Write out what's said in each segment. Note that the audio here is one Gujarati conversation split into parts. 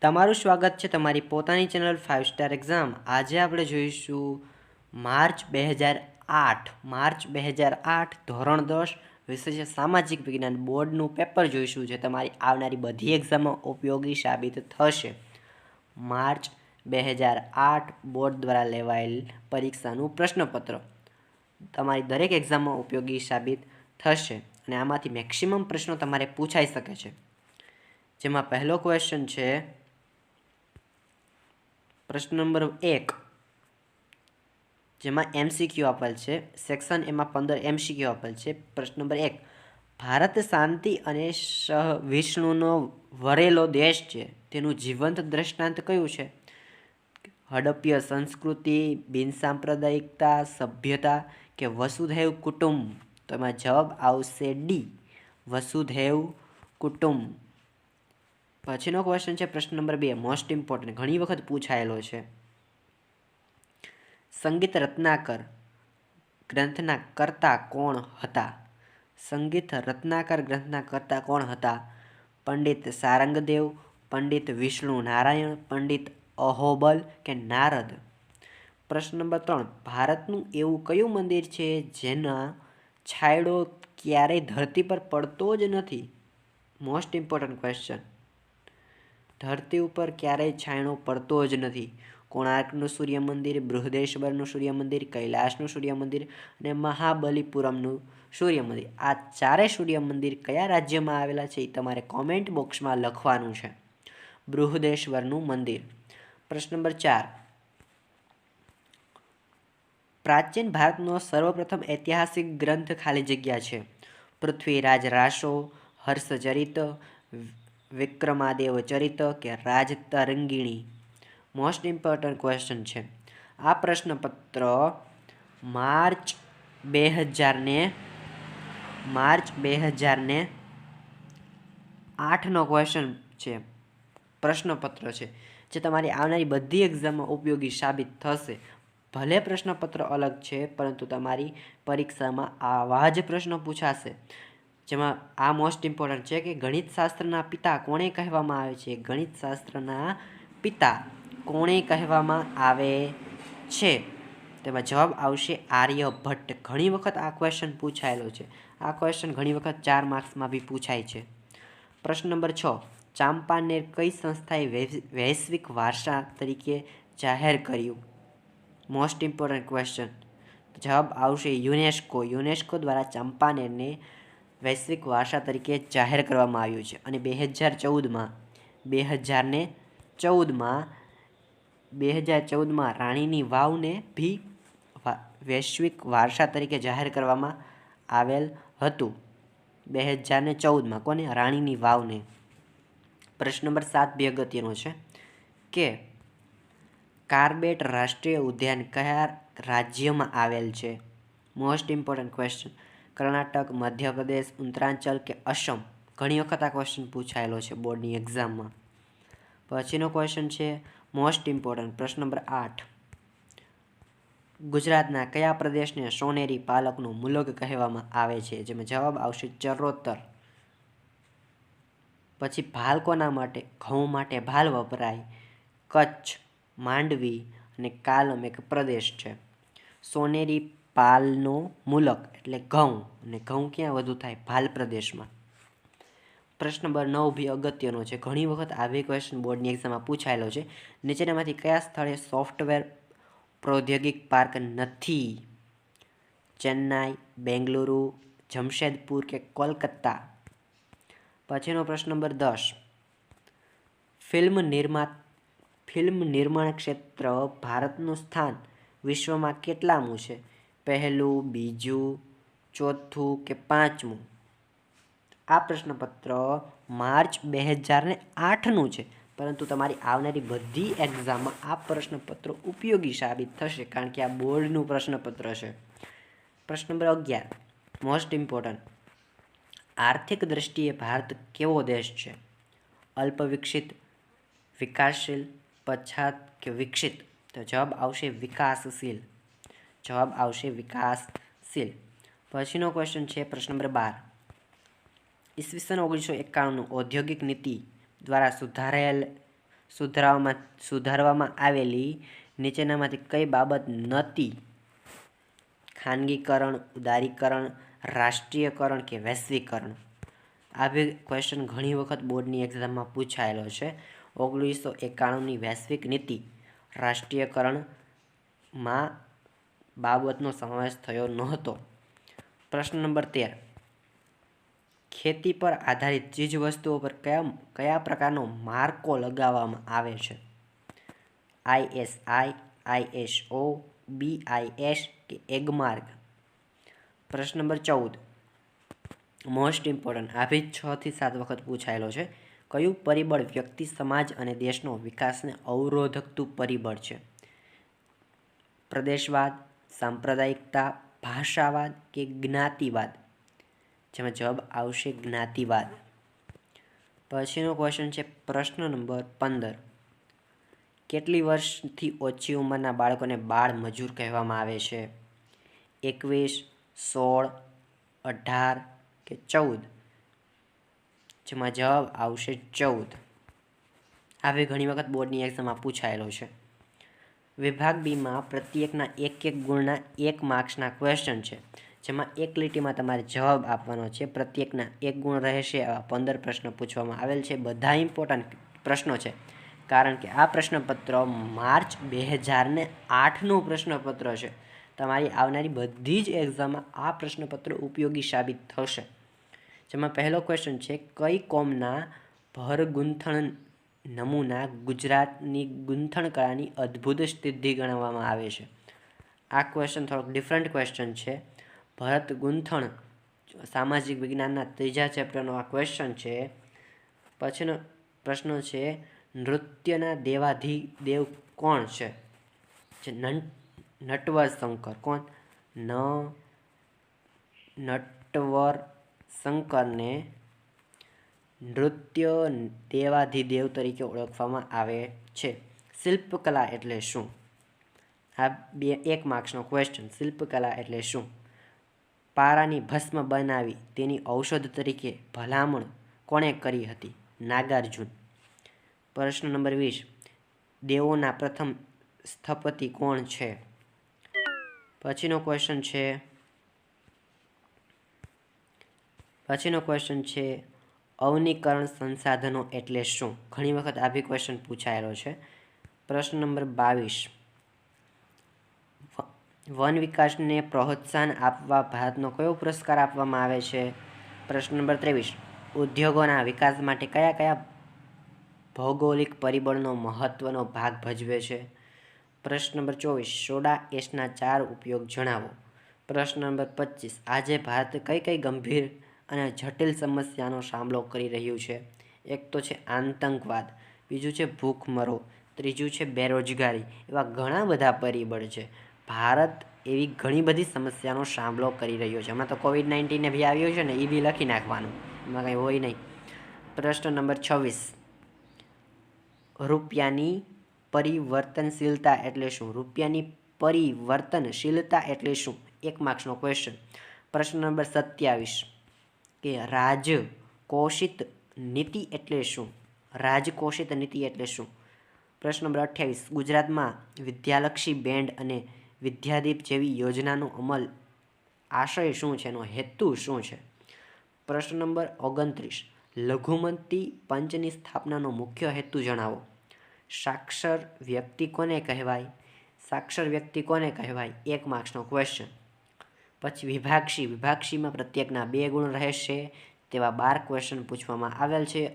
તમારું સ્વાગત છે તમારી પોતાની ચેનલ 5 સ્ટાર એક્ઝામ. આજે આપણે જોઈશું માર્ચ 2008 ધોરણ 10 વિષય છે સામાજિક વિજ્ઞાન બોર્ડનું પેપર જોઈશું જે તમારી આવનારી બધી એક્ઝામમાં ઉપયોગી સાબિત થશે. માર્ચ 2008 બોર્ડ દ્વારા લેવાયેલ પરીક્ષાનું પ્રશ્નપત્ર તમારી દરેક એક્ઝામમાં ઉપયોગી સાબિત થશે અને આમાંથી મેક્સિમમ પ્રશ્નો તમારે પૂછાઈ શકે છે. જેમાં પહેલો ક્વેશ્ચન છે પ્રશ્ન નંબર 1, જેમાં MCQ આપેલ છે. સેક્શન એમાં 15 MCQ આપેલ છે. પ્રશ્ન નંબર 1, ભારત શાંતિ અને સહવિષ્ણુનો વરેલો દેશ છે, તેનું જીવંત દ્રષ્ટાંત કયું છે? હડપ્ય સંસ્કૃતિ, બિનસાંપ્રદાયિકતા, સભ્યતા કે વસુધૈવ કુટુંબ? તો એમાં જવાબ આવશે ડી, વસુધૈવ કુટુંબ. પછીનો ક્વેશ્ચન છે પ્રશ્ન નંબર 2, મોસ્ટ ઇમ્પોર્ટન્ટ, ઘણી વખત પૂછાયેલો છે. સંગીત રત્નાકર ગ્રંથના કર્તા કોણ હતા? સંગીત રત્નાકર ગ્રંથના કર્તા કોણ હતા? પંડિત સારંગદેવ, પંડિત વિષ્ણુ નારાયણ, પંડિત અહોબલ કે નારદ? પ્રશ્ન નંબર 3, ભારતનું એવું કયું મંદિર છે જેના છાંયડો ક્યારેય ધરતી પર પડતો જ નથી? Most important question. ધરતી ઉપર ક્યારેય છાંયડો પડતો જ નથી. કોણાર્કનું સૂર્ય મંદિર, બૃહદેશ્વરનું સૂર્ય મંદિર, કૈલાસનું સૂર્ય મંદિર અને મહાબલીપુરમનું સૂર્ય મંદિર. આ ચારે સૂર્ય મંદિર કયા રાજ્યમાં આવેલા છે એ તમારે કોમેન્ટ બોક્સમાં લખવાનું છે. બૃહદેશ્વરનું મંદિર. પ્રશ્ન નંબર 4, પ્રાચીન ભારતનો સર્વપ્રથમ ઐતિહાસિક ગ્રંથ ખાલી જગ્યા છે. પૃથ્વીરાજ રાસો, હર્ષચરિત, વિક્રમાદેવ ચરિત કે રાજતરંગિણી? મોસ્ટ ઇમ્પોર્ટન્ટ ક્વેશ્ચન છે. આ પ્રશ્નપત્ર માર્ચ 2008નો ક્વેશ્ચન છે, પ્રશ્નપત્ર છે જે તમારી આવનારી બધી એક્ઝામમાં ઉપયોગી સાબિત થશે. ભલે પ્રશ્નપત્ર અલગ છે પરંતુ તમારી પરીક્ષામાં આવા જ પ્રશ્નો પૂછાશે. જેમાં આ મોસ્ટ ઇમ્પોર્ટન્ટ છે કે ગણિતશાસ્ત્રના પિતા કોણે કહેવામાં આવે છે? ગણિતશાસ્ત્રના પિતા કોણે કહેવામાં આવે છે? તેમાં જવાબ આવશે આર્યભટ્ટ. ઘણી વખત આ ક્વેશ્ચન પૂછાયેલો છે. આ ક્વેશ્ચન ઘણી વખત 4 માર્ક્સમાં બી પૂછાય છે. પ્રશ્ન નંબર 6, ચાંપાનેર કઈ સંસ્થાએ વૈશ્વિક વારસા તરીકે જાહેર કર્યું? Most important question. જવાબ આવશે યુનેસ્કો. યુનેસ્કો દ્વારા ચાંપાનેરને વૈશ્વિક વારસા તરીકે જાહેર કરવામાં આવ્યું છે અને 2014માં રાણીની વાવને ભી વૈશ્વિક વારસા તરીકે જાહેર કરવામાં આવેલ હતું. 2014માં કોને? રાણીની વાવને. પ્રશ્ન નંબર 7 બી અગત્યનો છે કે કાર્બેટ રાષ્ટ્રીય ઉદ્યાન કયા રાજ્યમાં આવેલ છે? Most important question. Karnataka, Madhya Pradesh, Uttaranchal કે અસમ? ઘણી વખત આ ક્વેશ્ચન પૂછાયેલો છે બોર્ડની એક્ઝામમાં. પછીનો ક્વેશ્ચન છે મોસ્ટ ઇમ્પોર્ટન્ટ. પ્રશ્ન નંબર 8, ગુજરાતના કયા પ્રદેશને સોનેરી પાલકનો મુલક કહેવામાં આવે છે? જેમાં જવાબ આવશે ચરોતર. પછી ભાલ કોના માટે? ઘઉં માટે ભાલ વપરાય. કચ્છ, માંડવી અને કાલમ એક પ્રદેશ છે. સોનેરી પાલનો મુલક એટલે ઘઉં, અને ઘઉં ક્યાં વધુ થાય? ભાલ પ્રદેશમાં. પ્રશ્ન નંબર 9 બી અગત્યનો છે. ઘણી વખત આવી ક્વેશ્ચન બોર્ડની એક્ઝામમાં પૂછાયેલો છે. નીચેનામાંથી કયા સ્થળે સોફ્ટવેર પ્રૌદ્યોગિક પાર્ક નથી? ચેન્નાઈ, બેંગલુરુ, જમશેદપુર કે કોલકાતા? પછીનો પ્રશ્ન નંબર 10, ફિલ્મ નિર્માણ ક્ષેત્ર ભારતનું સ્થાન વિશ્વમાં કેટલામું છે? પહેલું, બીજું, ચોથું કે પાંચમું? આ પ્રશ્નપત્ર માર્ચ 2008નું છે પરંતુ તમારી આવનારી બધી એક્ઝામમાં આ પ્રશ્નપત્ર ઉપયોગી સાબિત થશે કારણ કે આ બોર્ડનું પ્રશ્નપત્ર છે. પ્રશ્ન નંબર 11, મોસ્ટ ઇમ્પોર્ટન્ટ, આર્થિક દ્રષ્ટિએ ભારત કેવો દેશ છે? અલ્પ વિકસિત, વિકાસશીલ, પછાત કે વિકસિત? તો જવાબ આવશે વિકાસશીલ. જવાબ આવશે વિકાસશીલ. પછીનો ક્વેશ્ચન છે પ્રશ્ન નંબર 12, ઈસવીસન 1991 ઔદ્યોગિક નીતિ દ્વારા સુધારવામાં આવેલી નીચેનામાંથી કઈ બાબત નહોતી? ખાનગીકરણ, ઉદારીકરણ, રાષ્ટ્રીયકરણ કે વૈશ્વિકરણ? આ બી ક્વેશ્ચન ઘણી વખત બોર્ડની એક્ઝામમાં પૂછાયેલો છે. 1991ની વૈશ્વિક નીતિ રાષ્ટ્રીયકરણમાં બાબતનો સમાવેશ થયો નહોતો. પ્રશ્ન નંબર 13. ખેતી પર આધારિત ચીજવસ્તુઓ પર કયા પ્રકારનો માર્કો લગાવવામાં આવે છે? ISI, ISO, BIS કે એગમાર્ક? પ્રશ્ન નંબર 14. મોસ્ટ ઇમ્પોર્ટન્ટ, આ બી 6 થી 7 વખત પૂછાયેલો છે. કયું પરિબળ વ્યક્તિ, સમાજ અને દેશનો વિકાસને અવરોધકતું પરિબળ છે? પ્રદેશવાદ, સાંપ્રદાયિકતા, ભાષાવાદ કે જ્ઞાતિવાદ? જેમાં જવાબ આવશે જ્ઞાતિવાદ. પછીનો ક્વેશ્ચન છે પ્રશ્ન નંબર 15. કેટલી વર્ષથી ઓછી ઉંમરના બાળકોને બાળ મજૂર કહેવામાં આવે છે? 21, 16, 18 કે 14? જેમાં જવાબ આવશે 14. આવી ઘણી વખત બોર્ડની એક્ઝામમાં પૂછાયેલો છે. વિભાગ બીમાં પ્રત્યેકના એક ગુણના 1 માર્ક્સના ક્વેશ્ચન છે, જેમાં એક લીટીમાં તમારે જવાબ આપવાનો છે. પ્રત્યેકના 1 ગુણ રહેશે. આવા 15 પ્રશ્નો પૂછવામાં આવેલ છે. બધા ઇમ્પોર્ટન્ટ પ્રશ્નો છે, કારણ કે આ પ્રશ્નપત્ર માર્ચ 2008નું પ્રશ્નપત્ર છે. તમારી આવનારી બધી જ એક્ઝામમાં આ પ્રશ્નપત્ર ઉપયોગી સાબિત થશે. જેમાં પહેલો ક્વેશ્ચન છે, કઈ કોમના ભરગૂંથણ નમૂના ગુજરાતની ગૂંથણ કળાની અદ્ભુત સિદ્ધિ ગણવામાં આવે છે? આ ક્વેશ્ચન થોડોક ડિફરન્ટ ક્વેશ્ચન છે. ભરત ગૂંથણ સામાજિક વિજ્ઞાનના 3જા ચેપ્ટરનો આ ક્વેશ્ચન છે. પછીનો પ્રશ્ન છે, નૃત્યના દેવાધિદેવ કોણ છે? નટવર શંકર. કોણ? નટવર શંકરને નૃત્ય દેવાધિદેવ તરીકે ઓળખવામાં આવે છે. શિલ્પકલા એટલે શું? આ 1 માર્ક્સનો ક્વેશ્ચન. શિલ્પકલા એટલે શું? પારાની ભસ્મ બનાવી તેની ઔષધ તરીકે ભલામણ કોણે કરી હતી? નાગાર્જુન. પ્રશ્ન નંબર 20. દેવોના પ્રથમ સ્થપતિ કોણ છે? પછીનો ક્વેશ્ચન છે અવનીકરણ સંસાધનો એટલે શું? ઘણી વખત આ બી ક્વેશ્ચન પૂછાયેલો છે. પ્રશ્ન નંબર 22. વન વિકાસને પ્રોત્સાહન આપવા ભારતનો કયો પુરસ્કાર આપવામાં આવે છે? પ્રશ્ન નંબર 23. ઉદ્યોગોના વિકાસ માટે કયા ભૌગોલિક પરિબળનો મહત્વનો ભાગ ભજવે છે? પ્રશ્ન નંબર 24. સોડા એશના 4 ઉપયોગ જણાવો. પ્રશ્ન નંબર 25. આજે ભારત કઈ ગંભીર અને જટિલ સમસ્યાનો સામનો કરી રહ્યું છે? એક તો છે આતંકવાદ, બીજું છે ભૂખમરો, ત્રીજું છે બેરોજગારી. એવા ઘણા બધા પરિબળ છે. ભારત એવી ઘણી બધી સમસ્યાનો સામનો કરી રહ્યો છે. હમણાં તો COVID-19 બી આવ્યો છે ને, એ બી લખી નાખવાનું, એમાં કંઈ હોય નહીં. પ્રશ્ન નંબર 26. રૂપિયાની પરિવર્તનશીલતા એટલે શું? રૂપિયાની પરિવર્તનશીલતા એટલે શું? 1 માર્ક્સનો ક્વેશ્ચન. પ્રશ્ન નંબર 27. કે રાજકોષિત નીતિ એટલે શું? રાજકોષિત નીતિ એટલે શું? પ્રશ્ન નંબર 28. ગુજરાતમાં વિદ્યાલક્ષી બેન્ડ અને વિદ્યાદીપ જેવી યોજનાનો અમલ આશય શું છે? એનો હેતુ શું છે? પ્રશ્ન નંબર 29. લઘુમતી પંચની સ્થાપનાનો મુખ્ય હેતુ જણાવો. સાક્ષર વ્યક્તિ કોને કહેવાય? 1 માર્ક્સનો ક્વેશ્ચન. પછી વિભાગશીમાં પ્રત્યેકના 2 ગુણ રહેશે તેવા 12 ક્વેશ્ચન પૂછવામાં આવેલ છે.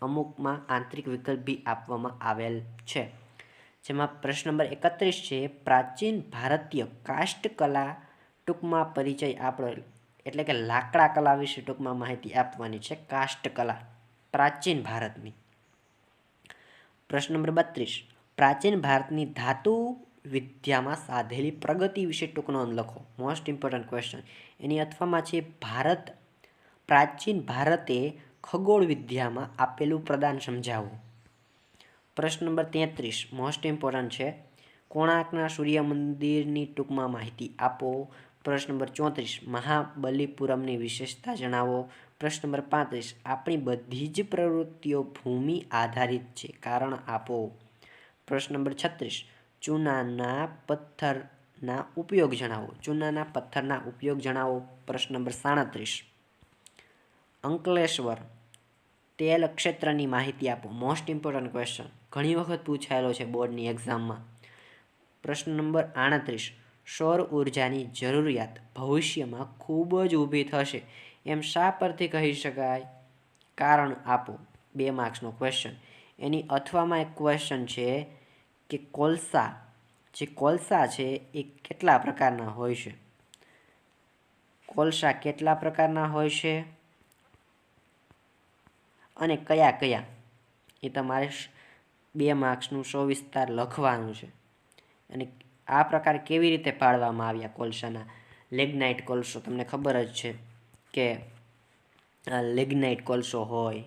અમુકમાં આંતરિક વિકલ્પ બી આપવામાં આવેલ છે. જેમાં પ્રશ્ન નંબર 31 છે, પ્રાચીન ભારતીય કાષ્ઠકલા ટૂંકમાં પરિચય આપણો, એટલે કે લાકડા કલા વિશે ટૂંકમાં માહિતી આપવાની છે. કાષ્ઠકલા પ્રાચીન ભારતની. પ્રશ્ન નંબર 32. પ્રાચીન ભારતની ધાતુ વિદ્યામાં સાધેલી પ્રગતિ વિશે ટૂંક નોંધ લખો. Most important question. એની અથવામાં છે પ્રાચીન ભારતે ખગોળ વિદ્યામાં આપેલું પ્રદાન સમજાવો. પ્રશ્ન નંબર 33 મોસ્ટ ઇમ્પોર્ટન્ટ છે. કોણાર્કના સૂર્ય મંદિરની ટૂંકમાં માહિતી આપો. પ્રશ્ન નંબર 34 મહાબલીપુરમની વિશેષતા જણાવો. પ્રશ્ન નંબર 35, આપણી બધી જ પ્રવૃત્તિઓ ભૂમિ આધારિત છે, કારણ આપો. પ્રશ્ન નંબર 36, ચૂનાના પથ્થરના ઉપયોગ જણાવો. ચૂનાના પથ્થરના ઉપયોગ જણાવો. પ્રશ્ન નંબર 37, અંકલેશ્વર તેલ ક્ષેત્રની માહિતી આપો. મોસ્ટ ઇમ્પોર્ટન્ટ ક્વેશ્ચન, ઘણી વખત પૂછાયેલો છે બોર્ડની એક્ઝામમાં. પ્રશ્ન નંબર 38, સૌર ઉર્જાની જરૂરિયાત ભવિષ્યમાં ખૂબ જ ઊભી થશે એમ શા પરથી કહી શકાય? કારણ આપો. 2 માર્ક્સનો ક્વેશ્ચન. એની અથવામાં એક ક્વેશ્ચન છે કે કોલસા છે એ કેટલા પ્રકારના હોય છે? કોલસા કેટલા પ્રકારના હોય છે અને કયા કયા, એ તમારે 2 માર્ક્સનું સવિસ્તાર લખવાનું છે. અને આ પ્રકાર કેવી રીતે પાડવામાં આવ્યા કોલસાના? લેગ્નાઇટ કોલસો તમને ખબર જ છે કે લેગ્નાઇટ કોલસો હોય,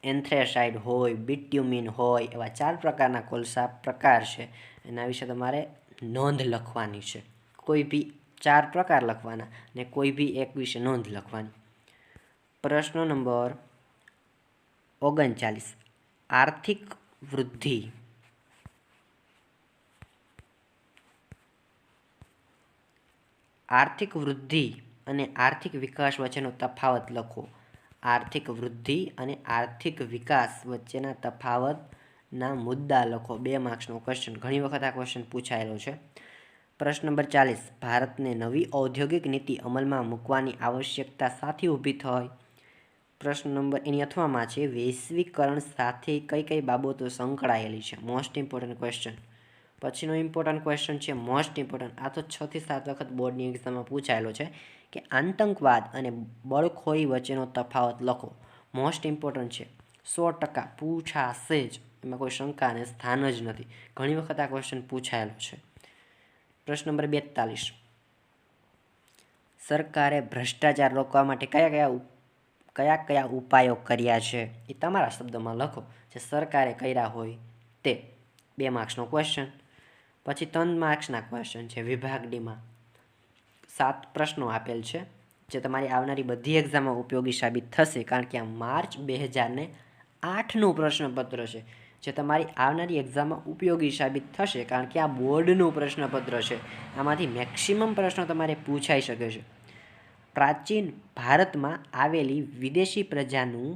એન્થ્રેસાઇડ હોય, બિટ્યુમિન હોય, એવા 4 પ્રકારના કોલસા પ્રકાર છે. એના વિશે તમારે નોંધ લખવાની છે. કોઈ બી 4 પ્રકાર લખવાના ને કોઈ બી એક વિશે નોંધ લખવાની. પ્રશ્ન નંબર 39, આર્થિક વૃદ્ધિ અને આર્થિક વિકાસ વચ્ચેનો તફાવત લખો. આર્થિક વૃદ્ધિ અને આર્થિક વિકાસ વચ્ચેના તફાવતના મુદ્દા લખો. 2 માર્ક્સનો ક્વેશ્ચન, ઘણી વખત આ ક્વેશ્ચન પૂછાયેલો છે. પ્રશ્ન નંબર 40, ભારતને નવી ઔદ્યોગિક નીતિ અમલમાં મૂકવાની આવશ્યકતા સાથી ઊભી થઈ? પ્રશ્ન નંબર એની અથવામાં છે, વૈશ્વિકરણ સાથે કઈ કઈ બાબતો સંકળાયેલી છે? Most important question. પછીનો ઇમ્પોર્ટન્ટ ક્વેશ્ચન છે મોસ્ટ ઇમ્પોર્ટન્ટ, આ તો 6 થી 7 વખત બોર્ડની એક્ઝામમાં પૂછાયેલો છે કે આતંકવાદ અને બળખોરી વચ્ચેનો તફાવત લખો. મોસ્ટ ઇમ્પોર્ટન્ટ છે, 100% પૂછાશે જ, એમાં કોઈ શંકાને સ્થાન જ નથી. ઘણી વખત આ ક્વેશ્ચન પૂછાયેલો છે. પ્રશ્ન નંબર 42, સરકારે ભ્રષ્ટાચાર રોકવા માટે કયા કયા ઉપાયો કર્યા છે? એ તમારા શબ્દમાં લખો, જે સરકારે કર્યા હોય તે. 2 માર્ક્સનો ક્વેશ્ચન. પછી 3 માર્ક્સના ક્વેશ્ચન છે વિભાગ ડીમાં. 7 પ્રશ્નો આપેલ છે, જે તમારી આવનારી બધી એક્ઝામમાં ઉપયોગી સાબિત થશે, કારણ કે આ માર્ચ 2008નું પ્રશ્નપત્ર છે, જે તમારી આવનારી એક્ઝામમાં ઉપયોગી સાબિત થશે, કારણ કે આ બોર્ડનું પ્રશ્નપત્ર છે. આમાંથી મેક્સિમમ પ્રશ્નો તમારે પૂછાઈ શકે છે. પ્રાચીન ભારતમાં આવેલી વિદેશી પ્રજાનું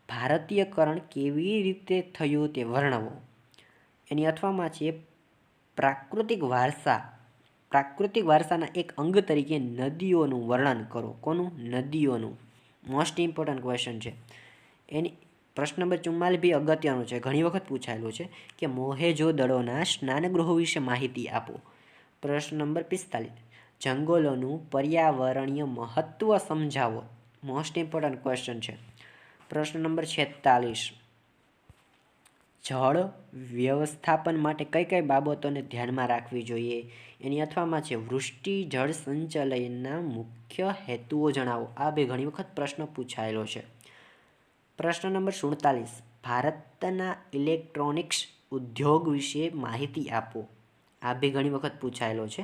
ભારતીયકરણ કેવી રીતે થયું તે વર્ણવો. એની અથવામાં છે, પ્રાકૃતિક વારસાના એક અંગ તરીકે નદીઓનું વર્ણન કરો. કોનું? નદીઓનું. મોસ્ટ ઇમ્પોર્ટન્ટ ક્વેશ્ચન છે. એની પ્રશ્ન નંબર 44 બી અગત્યનું છે, ઘણી વખત પૂછાયેલું છે કે મોહેજો-દડોના સ્નાનગૃહો વિશે માહિતી આપો. પ્રશ્ન નંબર 45, જંગલોનું પર્યાવરણીય મહત્વ સમજાવો. મોસ્ટ ઇમ્પોર્ટન્ટ ક્વેશ્ચન છે. પ્રશ્ન નંબર 46, જળ વ્યવસ્થાપન માટે કઈ કઈ બાબતોને ધ્યાનમાં રાખવી જોઈએ? એની અથવામાં છે, વૃષ્ટિ જળ સંચયનના મુખ્ય હેતુઓ જણાવો. આ બે ઘણી વખત પ્રશ્ન પૂછાયેલો છે. પ્રશ્ન નંબર 47, ભારતના ઇલેક્ટ્રોનિક્સ ઉદ્યોગ વિશે માહિતી આપો. આ બે ઘણી વખત પૂછાયેલો છે.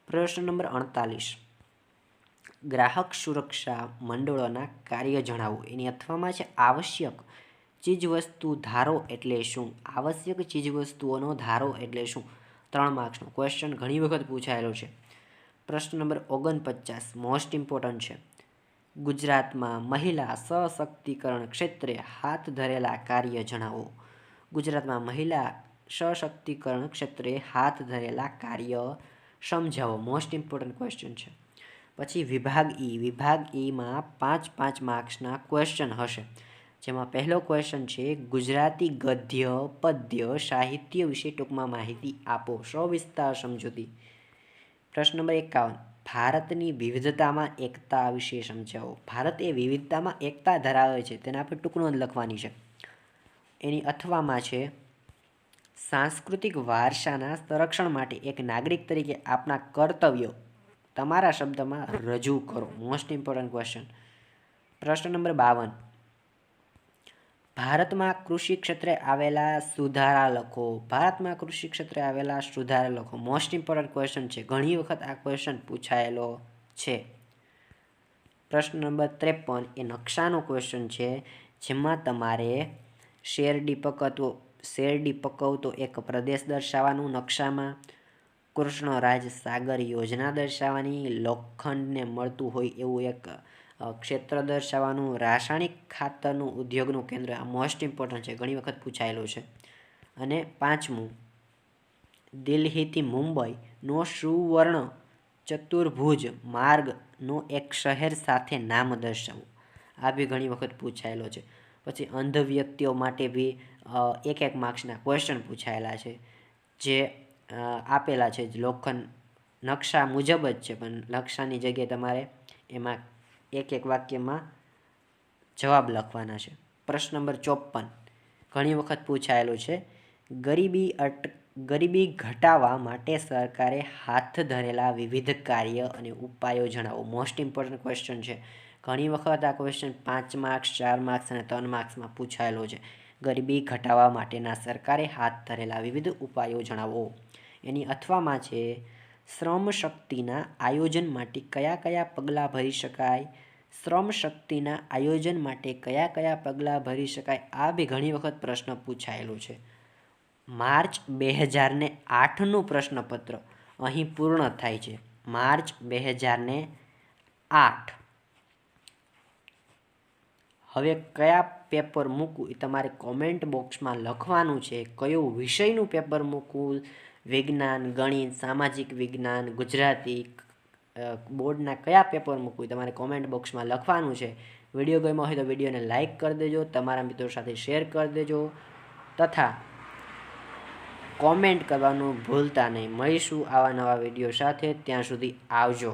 પ્રશ્ન નંબર 48, ગ્રાહક સુરક્ષા મંડળોના કાર્ય જણાવો. એની અથવામાં છે, આવશ્યક ચીજવસ્તુ ધારો એટલે શું? આવશ્યક ચીજવસ્તુઓનો ધારો એટલે શું? 3 માર્ક્સનો ક્વેશ્ચન, ઘણી વખત પૂછાયેલો છે. પ્રશ્ન નંબર 49, મોસ્ટ ઇમ્પોર્ટન્ટ છે, ગુજરાતમાં મહિલા સશક્તિકરણ ક્ષેત્રે હાથ ધરેલા કાર્ય જણાવો. ગુજરાતમાં મહિલા સશક્તિકરણ ક્ષેત્રે હાથ ધરેલા કાર્ય સમજાવો. મોસ્ટ ઇમ્પોર્ટન્ટ ક્વેશ્ચન છે. પછી વિભાગ ઈમાં 5 માર્ક્સના ક્વેશ્ચન હશે, જેમાં પહેલો ક્વેશ્ચન છે, ગુજરાતી ગદ્ય પદ્ય સાહિત્ય વિશે ટૂંકમાં માહિતી આપો. સવિસ્તાર સમજૂતી. પ્રશ્ન નંબર 51, ભારતની વિવિધતામાં એકતા વિશે સમજાવો. ભારત એ વિવિધતામાં એકતા ધરાવે છે, તેને આપણે ટૂંક નોંધ લખવાની છે. એની અથવામાં છે, સાંસ્કૃતિક વારસાના સંરક્ષણ માટે એક નાગરિક તરીકે આપણા કર્તવ્યો તમારા શબ્દમાં રજૂ કરો. Most important question. પ્રશ્ન નંબર 52, ભારતમાં કૃષિ ક્ષેત્રે આવેલા સુધારા લખો. ભારતમાં કૃષિ ક્ષેત્રે આવેલા સુધારા લખો. મોસ્ટ ઇમ્પોર્ટન્ટ ક્વેશ્ચન છે, ઘણી વખત આ ક્વેશ્ચન પૂછાયેલો છે. પ્રશ્ન નંબર 53 એ નકશાનો ક્વેશ્ચન છે, જેમાં તમારે શેરડી પકવતો એક પ્રદેશ દર્શાવવાનું નકશામાં, કૃષ્ણરાજ સાગર યોજના દર્શાવવાની, લોખંડને મળતું હોય એવું એક ક્ષેત્ર દર્શાવવાનું, રાસાયણિક ખાતરનું ઉદ્યોગનું કેન્દ્ર. આ મોસ્ટ ઇમ્પોર્ટન્ટ છે, ઘણી વખત પૂછાયેલું છે. અને 5મું, દિલ્હીથી મુંબઈનો સુવર્ણ ચતુર્ભુજ માર્ગનો એક શહેર સાથે નામ દર્શાવવું. આ બી ઘણી વખત પૂછાયેલો છે. પછી અંધ વ્યક્તિઓ માટે બી એક માર્ક્સના ક્વેશ્ચન પૂછાયેલા છે, જે આપેલા છે લોખંડ નકશા મુજબ જ છે, પણ નકશાની જગ્યાએ તમારે એમાં એક વાક્યમાં જવાબ લખવાના છે. પ્રશ્ન નંબર 54 ઘણી વખત પૂછાયેલું છે, ગરીબી ઘટાડવા માટે સરકારે હાથ ધરેલા વિવિધ કાર્ય અને ઉપાયો જણાવો. મોસ્ટ ઇમ્પોર્ટન્ટ ક્વેશ્ચન છે. ઘણી વખત આ ક્વેશ્ચન 5 માર્ક્સ, 4 માર્ક્સ અને 3 માર્ક્સમાં પૂછાયેલો છે. ગરીબી ઘટાડવા માટેના સરકારે હાથ ધરેલા વિવિધ ઉપાયો જણાવો. એની અથવામાં છે, શ્રમ શક્તિના આયોજન માટે કયા પગલાં ભરી શકાય, શ્રમ શક્તિના આયોજન માટે કયા પગલાં ભરી શકાય. આ બી ઘણી વખત પ્રશ્ન પૂછાયેલું છે. માર્ચ 2008નું પ્રશ્નપત્ર અહીં પૂર્ણ થાય છે. માર્ચ 2008. હવે કયા પેપર મૂકવું એ તમારે કોમેન્ટ બોક્સમાં લખવાનું છે. કયું વિષયનું પેપર મૂકવું, વિજ્ઞાન, ગણિત, સામાજિક વિજ્ઞાન, ગુજરાતી, બોર્ડના કયા પેપર મૂકવું તમારે કોમેન્ટ બોક્સમાં લખવાનું છે. વિડીયો ગમ્યો હોય તો વિડીયોને લાઇક કરી દેજો, તમારા મિત્રો સાથે શેર કરી દેજો, તથા કોમેન્ટ કરવાનું ભૂલતા નહીં. મળીશું આવા નવા વિડીયો સાથે. ત્યાં સુધી આવજો.